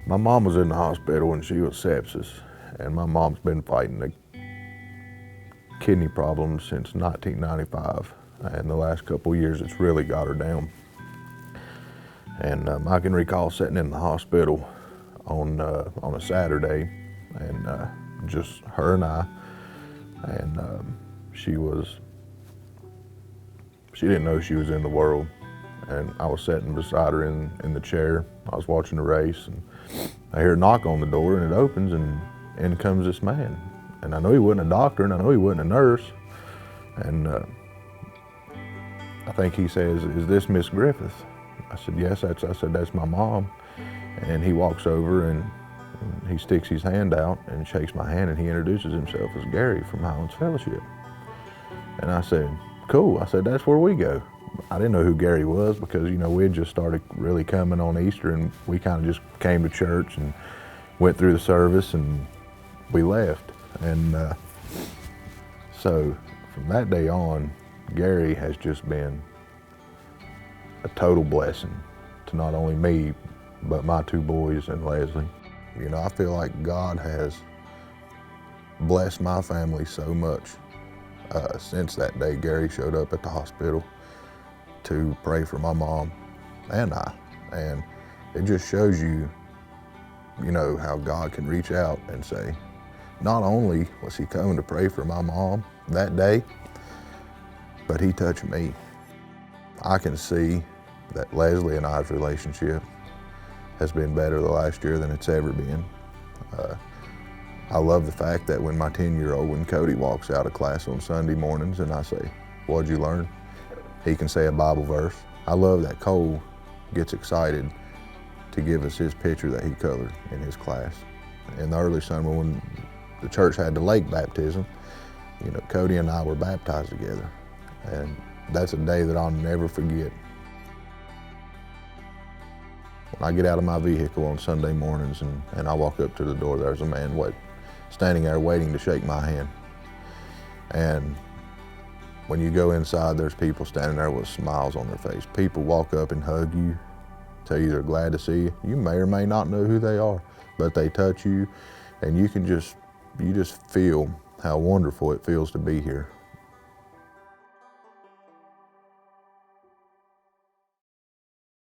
My mom was in the hospital and she was sepsis, and my mom's been fighting a kidney problem since 1995, and the last couple of years it's really got her down. And I can recall sitting in the hospital on a Saturday, and just her and I, and she didn't know she was in the world. And I was sitting beside her in the chair. I was watching the race, and I hear a knock on the door, and it opens, and in comes this man. And I know he wasn't a doctor, and I know he wasn't a nurse. And I think he says, "Is this Miss Griffith?" I said, "Yes." I said, "That's my mom." And he walks over and he sticks his hand out and shakes my hand, and he introduces himself as Gary from Highlands Fellowship. And I said, "Cool." I said, "That's where we go." I didn't know who Gary was because, we had just started really coming on Easter, and we kind of just came to church and went through the service and we left. And so from that day on, Gary has just been a total blessing to not only me, but my two boys and Leslie. I feel like God has blessed my family so much since that day Gary showed up at the hospital to pray for my mom and I. And it just shows you, how God can reach out and say, not only was he coming to pray for my mom that day, but he touched me. I can see that Leslie and I's relationship has been better the last year than it's ever been. I love the fact that when my 10-year-old, when Cody walks out of class on Sunday mornings and I say, "What'd you learn?" he can say a Bible verse. I love that Cole gets excited to give us his picture that he colored in his class. In the early summer when the church had the lake baptism, Cody and I were baptized together. And that's a day that I'll never forget. When I get out of my vehicle on Sunday mornings and I walk up to the door, there's a man standing there waiting to shake my hand. And when you go inside, there's people standing there with smiles on their face. People walk up and hug you, tell you they're glad to see you. You may or may not know who they are, but they touch you, and you just feel how wonderful it feels to be here.